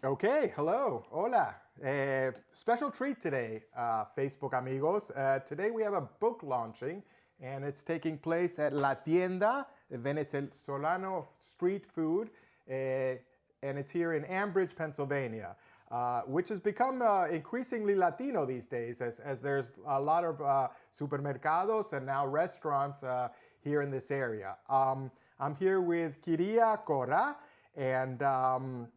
Okay, hello, hola. Special treat today, Facebook amigos. Today we have a book launching, and it's taking place at La Tienda, Venezolano Street Food, and it's here in Ambridge, Pennsylvania, which has become increasingly Latino these days, as there's a lot of supermercados and now restaurants here in this area. I'm here with Kiria Cora, and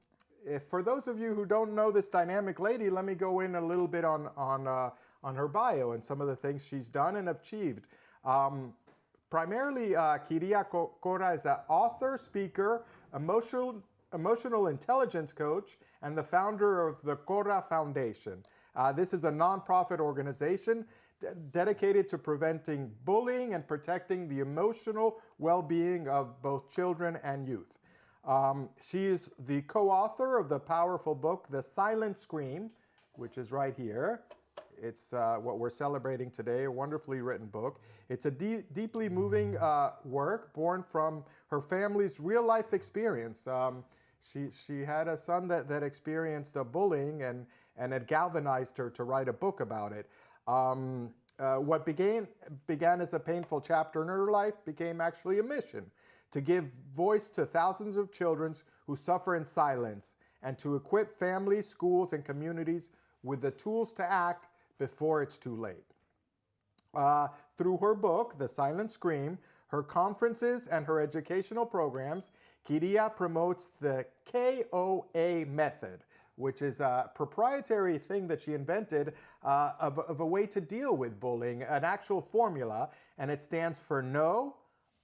for those of you who don't know this dynamic lady, let me go in a little bit on her bio and some of the things she's done and achieved. Primarily, Kiria Cora is an author, speaker, emotional intelligence coach, and the founder of the Cora Foundation. This is a nonprofit organization dedicated to preventing bullying and protecting the emotional well-being of both children and youth. She is the co-author of the powerful book, The Silent Scream, which is right here. It's what we're celebrating today, a wonderfully written book. It's a deeply moving work born from her family's real-life experience. She had a son that experienced bullying, and it galvanized her to write a book about it. What began as a painful chapter in her life became actually a mission: to give voice to thousands of children who suffer in silence, and to equip families, schools, and communities with the tools to act before it's too late. Through her book, The Silent Scream, her conferences, and her educational programs, Kiria promotes the KOA method, which is a proprietary thing that she invented of a way to deal with bullying, an actual formula, and it stands for Know,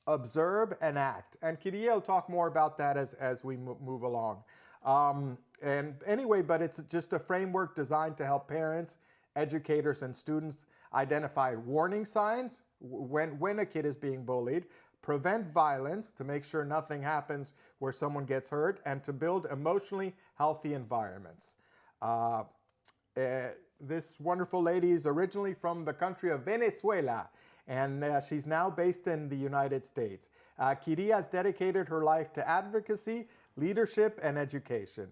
Observe, and Act. And Kiria will talk more about that as we move along. And anyway, but it's just a framework designed to help parents, educators, and students identify warning signs when a kid is being bullied, prevent violence to make sure nothing happens where someone gets hurt, and to build emotionally healthy environments. This wonderful lady is originally from the country of Venezuela, and she's now based in the United States. Kiria has dedicated her life to advocacy, leadership, and education.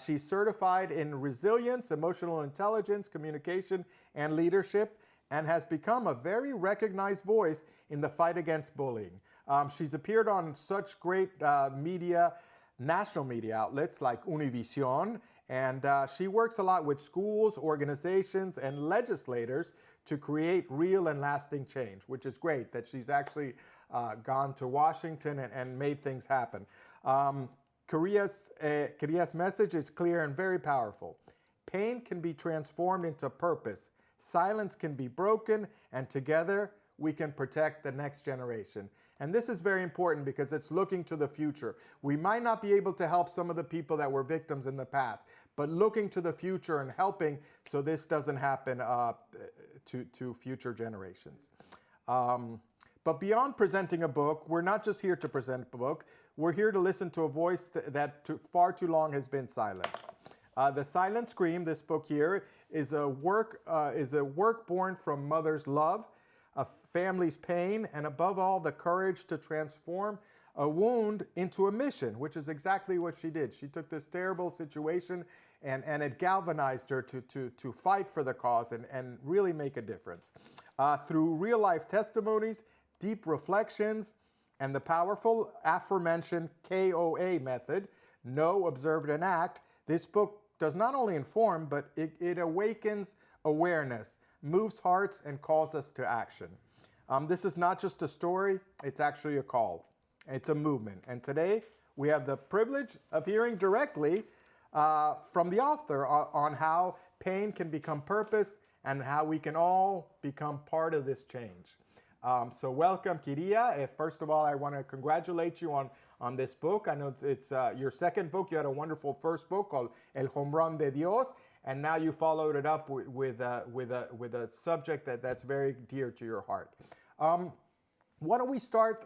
She's certified in resilience, emotional intelligence, communication, and leadership, and has become a very recognized voice in the fight against bullying. She's appeared on such great national media outlets like Univision, and she works a lot with schools, organizations, and legislators to create real and lasting change, which is great that she's actually gone to Washington and made things happen. Kiria's message is clear and very powerful. Pain can be transformed into purpose. Silence can be broken, and together we can protect the next generation. And this is very important because it's looking to the future. We might not be able to help some of the people that were victims in the past, but looking to the future and helping so this doesn't happen to future generations. But beyond presenting a book, we're not just here to present a book. We're here to listen to a voice that far too long has been silenced. The Silent Scream, this book here, is a work born from mother's love, a family's pain, and above all, the courage to transform a wound into a mission, which is exactly what she did. She took this terrible situation and it galvanized her to fight for the cause and really make a difference. Through real-life testimonies, deep reflections, and the powerful aforementioned KOA method, Know, Observe, and Act, this book does not only inform, but it awakens awareness, moves hearts, and calls us to action. This is not just a story, it's actually a call. It's a movement. And today, we have the privilege of hearing directly from the author on how pain can become purpose and how we can all become part of this change. So welcome, Kiria. First of all, I want to congratulate you on this book. I know it's your second book. You had a wonderful first book called El Hombrón de Dios, and now you followed it up with a subject that's very dear to your heart. Why don't we start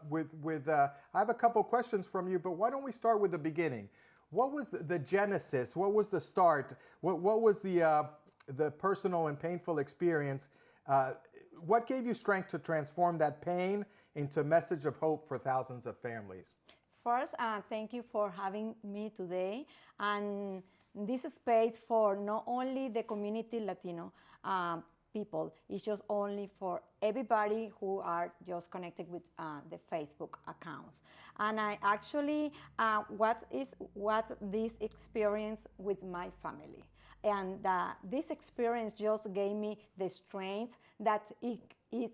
with I have a couple questions from you, but why don't we start with the beginning? What was the genesis? What was the start? What was the personal and painful experience? What gave you strength to transform that pain into a message of hope for thousands of families? First, thank you for having me today. And this space for not only the community Latino people, it's just only for everybody who are just connected with the Facebook accounts. And I actually, what this experience with my family. And this experience just gave me the strength that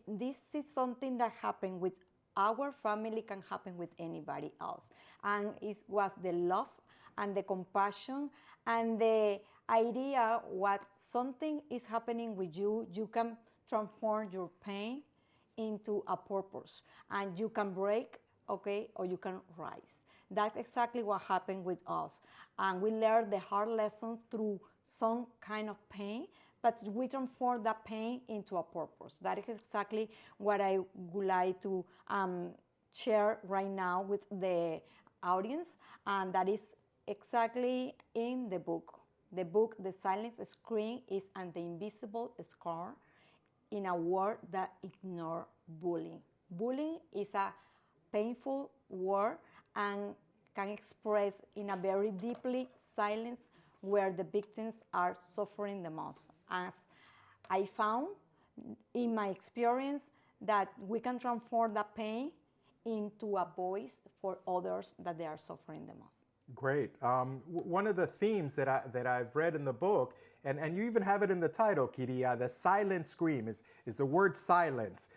this is something that happened with our family, can happen with anybody else. And it was the love and the compassion and the idea what something is happening with you, you can transform your pain into a purpose, and you can break, okay, or you can rise. That's exactly what happened with us. And we learned the hard lessons through some kind of pain, but we transform that pain into a purpose. That is exactly what I would like to share right now with the audience, and that is exactly in the book. The book, The Silent Scream, is an invisible scar in a world that ignores bullying. Bullying is a painful word and can express in a very deeply silence where the victims are suffering the most. As I found in my experience that we can transform that pain into a voice for others that they are suffering the most. Great. One of the themes that I've read in the book, and you even have it in the title, Kiria, the silent scream is the word silence.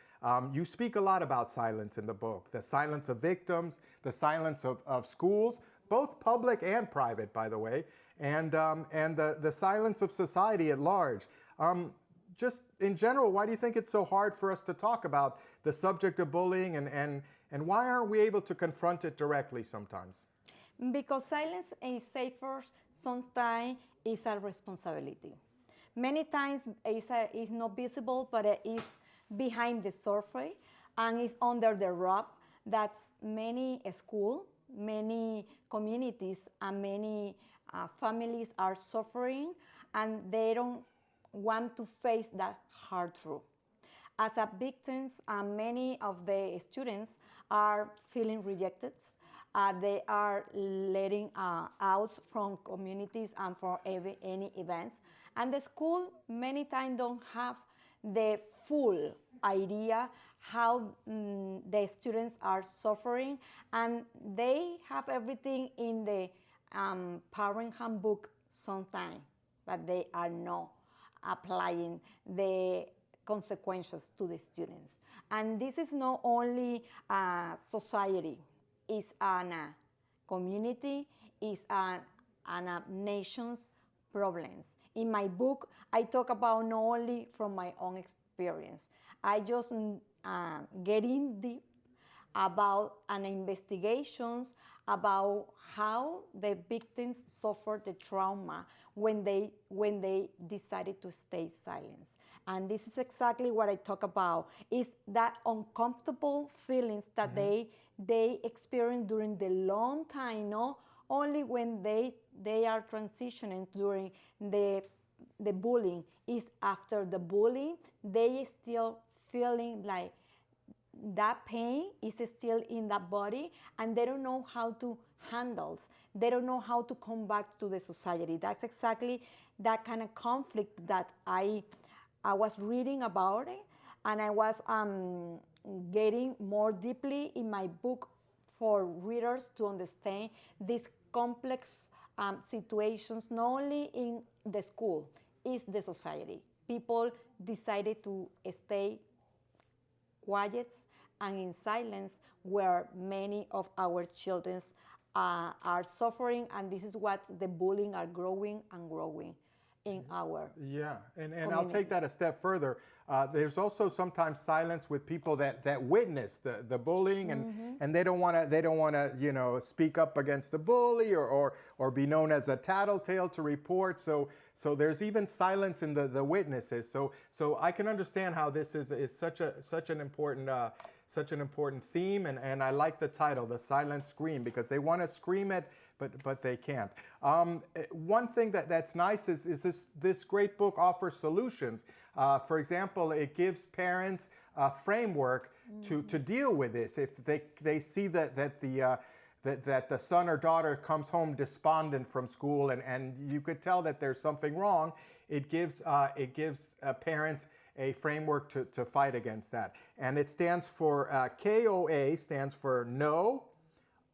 You speak a lot about silence in the book, the silence of victims, the silence of schools, both public and private, by the way, and the silence of society at large. Just in general, why do you think it's so hard for us to talk about the subject of bullying, and why aren't we able to confront it directly sometimes? Because silence is safer, sometimes it's a responsibility. Many times it's not visible, but it is behind the surface and it's under the rug that many schools, many communities, and many families are suffering, and they don't want to face that hard truth. As a victims, many of the students are feeling rejected. They are letting out from communities and from any events. And the school many times don't have the full idea how the students are suffering, and they have everything in the parent handbook sometimes, but they are not applying the consequences to the students. And this is not only society, it's a community, it's a nation's problems. In my book, I talk about not only from my own experience. I just get in deep about an investigations about how the victims suffered the trauma when they decided to stay silent. And this is exactly what I talk about, is that uncomfortable feelings that they experience during the long time, not only when they are transitioning during the bullying, is after the bullying, they still feeling like that pain is still in that body, and they don't know how to handle. They don't know how to come back to the society. That's exactly that kind of conflict that I was reading about it, and I was getting more deeply in my book for readers to understand these complex situations, not only in the school, it's the society. People decided to stay quiet and in silence where many of our children are suffering, and this is what the bullying are growing and growing in our and I'll take that a step further. There's also sometimes silence with people that witness the bullying, and they don't want to speak up against the bully or be known as a tattletale to report. So there's even silence in the witnesses. So I can understand how this is such an important theme, and I like the title, The Silent Scream, because they want to scream it, but they can't. One thing that's nice is this great book offers solutions. For example, it gives parents a framework to deal with this if they see that that the son or daughter comes home despondent from school, and you could tell that there's something wrong, it gives parents a framework to fight against that. And it stands for, KOA stands for know,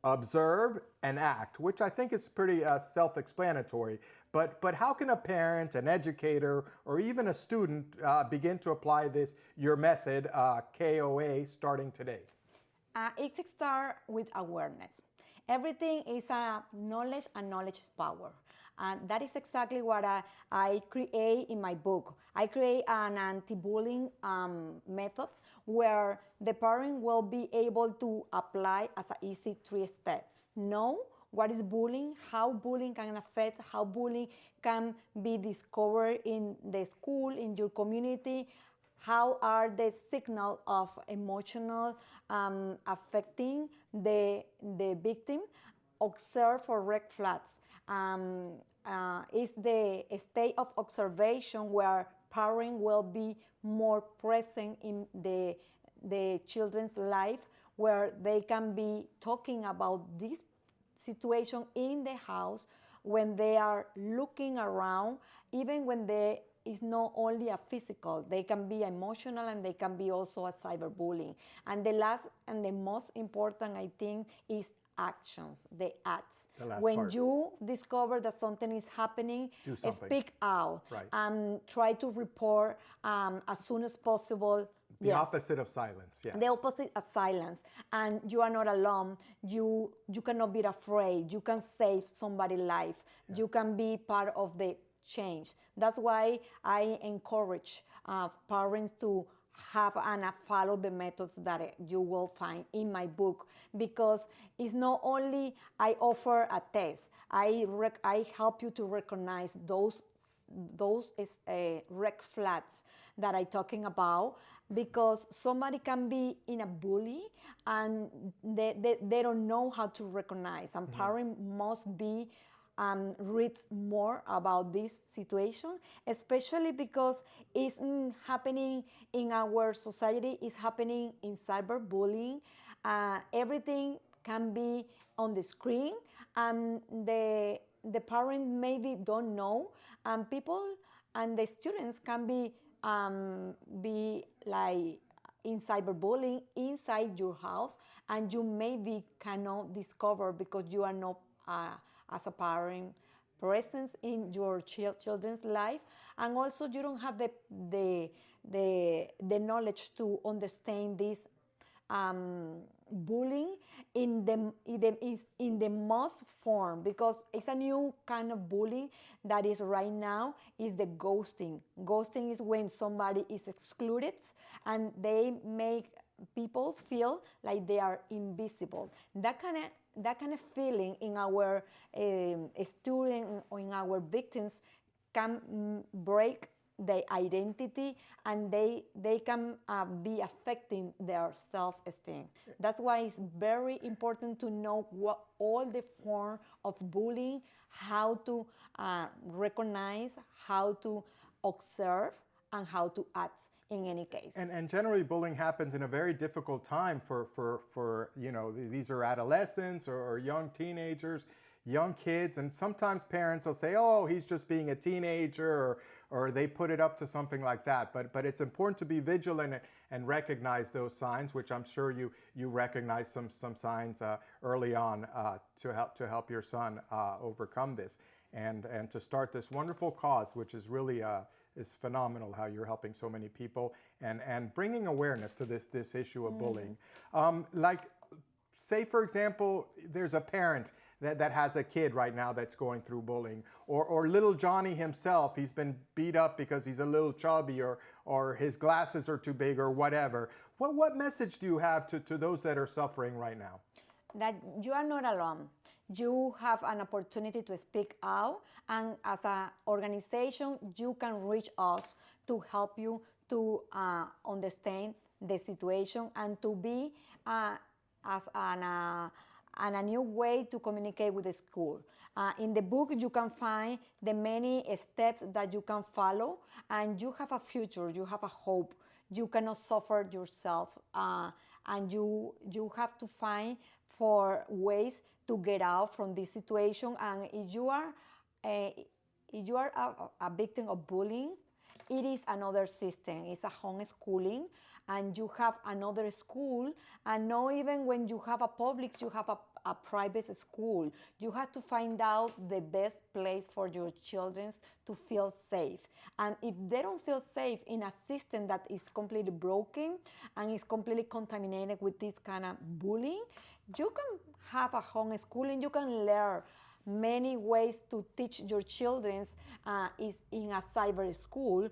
observe, and act, which I think is pretty self-explanatory. But how can a parent, an educator, or even a student begin to apply your method, KOA, starting today? It starts with awareness. Everything is knowledge, and knowledge is power. And that is exactly what I create in my book. I create an anti-bullying method where the parent will be able to apply as an easy 3-step. Know what is bullying, how bullying can affect, how bullying can be discovered in the school, in your community, how are the signals of emotional affecting the victim. Observe for red flags. Is the state of observation where parent will be more present in the children's life, where they can be talking about this situation in the house when they are looking around, even when they is not only a physical, they can be emotional, and they can be also a cyberbullying. And the last and the most important, I think, is actions, the acts. When part. you discover that something is happening, Do something. speak out. Right. Try to report as soon as possible. The opposite of silence, yes. The opposite of silence. And you are not alone. You cannot be afraid. You can save somebody's life. Yeah. You can be part of the change. That's why I encourage parents to have and follow the methods that you will find in my book, because it's not only I offer a test. I help you to recognize those red flags that I'm talking about, because somebody can be in a bully and they don't know how to recognize, and parents must be read more about this situation, especially because it's happening in our society, it's happening in cyberbullying. Everything can be on the screen, and the parent maybe don't know, and people and the students can be like in cyberbullying inside your house, and you maybe cannot discover because you are not as a parent presence in your children's life, and also you don't have the knowledge to understand this bullying in the most form, because it's a new kind of bullying that is right now is the ghosting. Ghosting is when somebody is excluded and they make people feel like they are invisible. That kind of feeling in our student or in our victims can break their identity, and they can be affecting their self-esteem. That's why it's very important to know what all the form of bullying, how to recognize, how to observe, and how to act in any case. And generally bullying happens in a very difficult time for these are adolescents or young teenagers, young kids, and sometimes parents will say, oh, he's just being a teenager, or they put it up to something like that. But it's important to be vigilant and recognize those signs, which I'm sure you recognize some signs early on to help your son overcome this, and to start this wonderful cause, which is really is phenomenal how you're helping so many people and bringing awareness to this issue of bullying. Like, say, for example, there's a parent that has a kid right now that's going through bullying, or little Johnny himself, he's been beat up because he's a little chubby, or his glasses are too big, or whatever. What message do you have to those that are suffering right now? That you are not alone. You have an opportunity to speak out, and as an organization, you can reach us to help you to understand the situation and to be as a new way to communicate with the school. In the book, you can find the many steps that you can follow, and you have a future, you have a hope. You cannot suffer yourself, and you have to find for ways to get out from this situation. And if you are a victim of bullying, it is another system. It's a homeschooling, and you have another school. And not even when you have a public, you have a private school. You have to find out the best place for your children to feel safe. And if they don't feel safe in a system that is completely broken and is completely contaminated with this kind of bullying, you can have a homeschooling. You can learn many ways to teach your children is in a cyber school.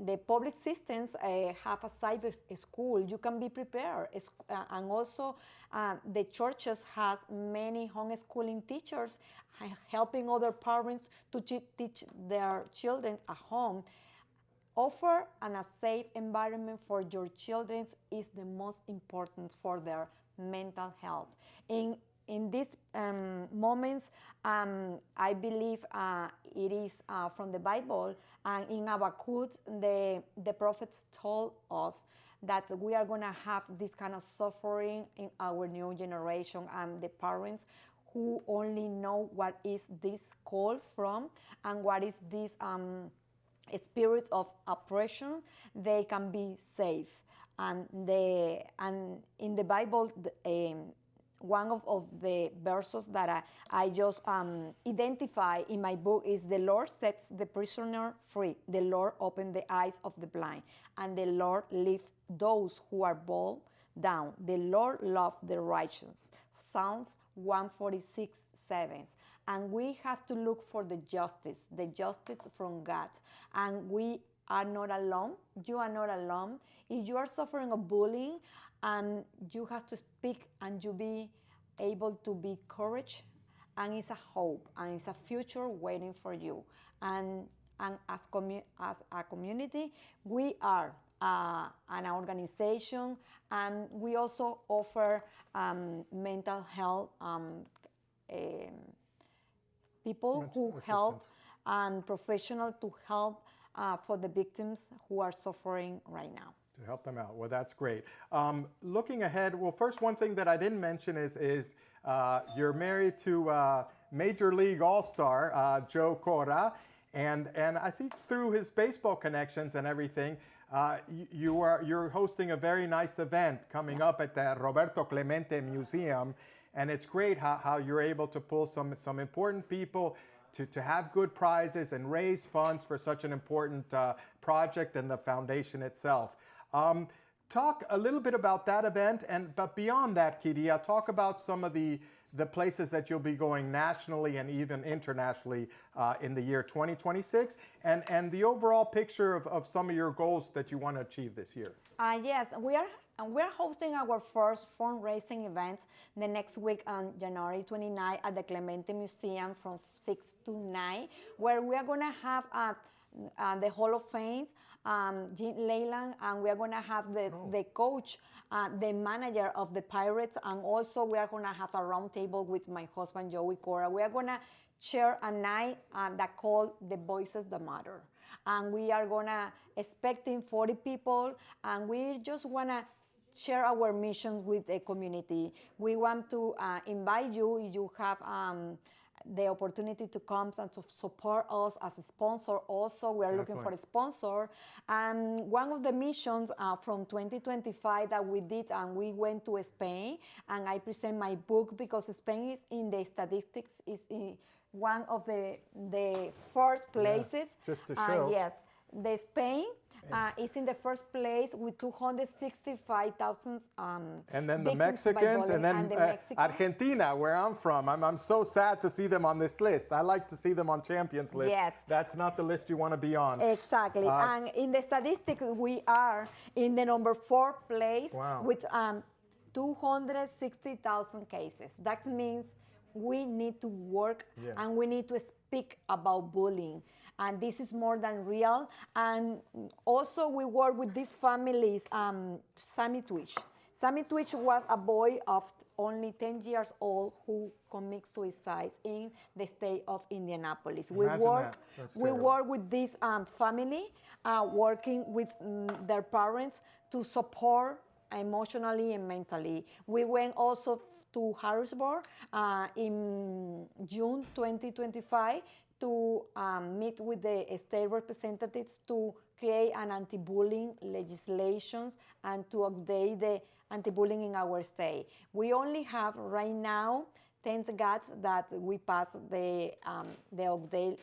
The public systems have a cyber school. You can be prepared. And also the churches has many homeschooling teachers helping other parents to teach their children at home. Offer a safe environment for your children is the most important for their mental health. In these moments, I believe it is from the Bible, and in Habakkuk, the prophets told us that we are going to have this kind of suffering in our new generation, and the parents who only know what is this call from and what is this spirit of oppression, they can be safe. And in the Bible, one of the verses that I just identify in my book is the Lord sets the prisoner free. The Lord opens the eyes of the blind. And the Lord lifts those who are bowed down. The Lord loves the righteous. Psalms 146:7. And we have to look for the justice from God. And we are not alone. You are not alone. If you are suffering of bullying, and you have to speak, and you be able to be courage, and it's a hope, and it's a future waiting for you. And as a community, we are an organization, and we also offer mental health people who help, and professionals to help for the victims who are suffering right now. To help them out. Well, that's great. Looking ahead, well, first, one thing that I didn't mention is you're married to Major League All-Star Joe Cora, and I think through his baseball connections and everything, you're hosting a very nice event coming up at the Roberto Clemente Museum, and it's great how you're able to pull some important people to have good prizes and raise funds for such an important project and the foundation itself. Talk a little bit about that event, but beyond that, Kiria, talk about some of the places that you'll be going nationally and even internationally in the year 2026, and the overall picture of some of your goals that you want to achieve this year. Yes, we're hosting our first fundraising event the next week on January 29 at the Clemente Museum from 6 to 9, where we are going to have the Hall of Fame, Jim Leyland, and we are going to have the coach, the manager of the Pirates, and also we are going to have a round table with my husband, Joey Cora. We are going to share a night that called The Voices That Matter. And we are going to expecting 40 people, and we just want to share our mission with the community. We want to invite you, if you have the opportunity to come and to support us as a sponsor. Also, we are looking for a sponsor. And one of the missions from 2025 that we did, and we went to Spain, and I present my book because Spain is in the statistics, is in one of the first places. Yeah, just to show. Yes, the Spain is in the first place with 265,000 and then the Mexicans, and then Argentina, where I'm from. I'm so sad to see them on this list. I like to see them on champions list. Yes. That's not the list you want to be on. Exactly. And in the statistics, we are in the number 4 place. Wow. With 260,000 cases. That means we need to work, and we need to speak about bullying. And this is more than real. And also we work with these families. Sammy Twitch. Sammy Twitch was a boy of only 10 years old who committed suicide in the state of Indianapolis. We work with this family, working with their parents to support emotionally and mentally. We went also to Harrisburg in June 2025 to meet with the state representatives to create an anti-bullying legislation and to update the anti-bullying in our state. We only have right now, thank God that we passed the update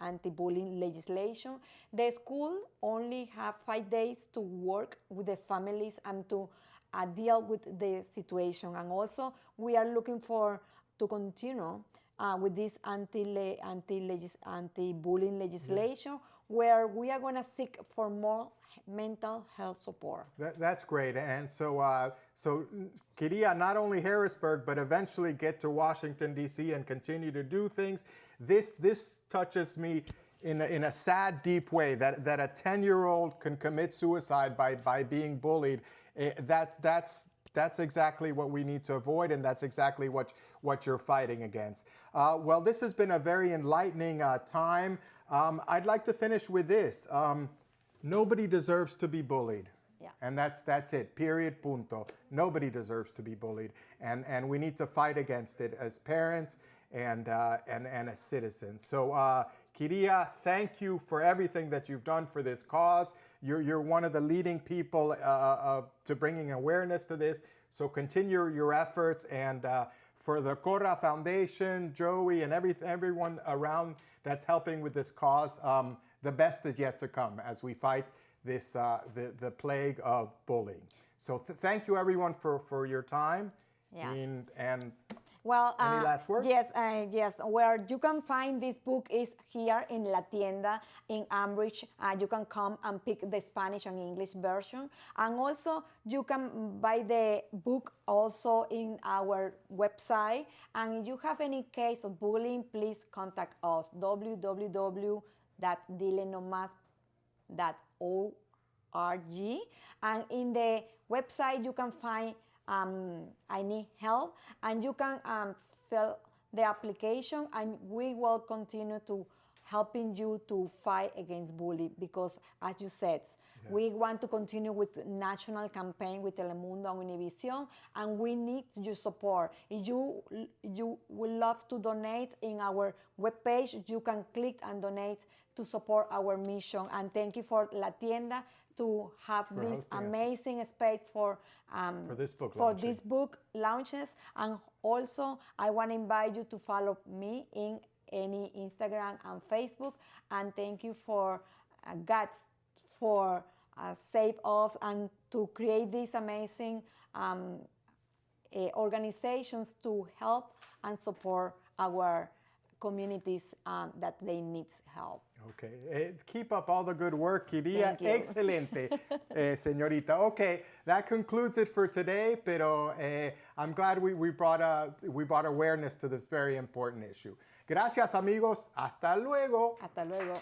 anti-bullying legislation. The school only have 5 days to work with the families and to deal with the situation. And also we are looking to continue with this anti-bullying legislation, where we are going to seek for more mental health support. That's great. And so, Kiria, not only Harrisburg, but eventually get to Washington, D.C. and continue to do things. This touches me in a sad, deep way, that a 10-year-old can commit suicide by being bullied. That's exactly what we need to avoid, and that's exactly what you're fighting against. Well, this has been a very enlightening time. I'd like to finish with this. Nobody deserves to be bullied. Yeah. And that's it, period, punto. Nobody deserves to be bullied. And we need to fight against it as parents and as citizens. So, Kiria, thank you for everything that you've done for this cause. You're one of the leading people to bringing awareness to this. So continue your efforts, and for the Cora Foundation, Joey, and everyone around that's helping with this cause, the best is yet to come as we fight this the plague of bullying. So thank you, everyone, for your time. Yeah. And well, any last words? Yes, yes. Where you can find this book is here in La Tienda in Ambridge. You can come and pick the Spanish and English version. And also, you can buy the book also in our website. And if you have any case of bullying, please contact us, www.dilenomas.org. And in the website, you can find I need help, and you can fill the application, and we will continue to helping you to fight against bullying, because as you said, we want to continue with national campaign with Telemundo and Univision, and we need your support. If you would love to donate in our webpage, you can click and donate to support our mission. And thank you for La Tienda to have this amazing space for this book launches. And also, I want to invite you to follow me in any Instagram and Facebook. And thank you for guts for save us and to create these amazing organizations to help and support our communities that they need help. Okay, keep up all the good work, Kiria. Thank you. Excelente, señorita. Okay, that concludes it for today, pero I'm glad we brought awareness to this very important issue. Gracias, amigos. Hasta luego. Hasta luego.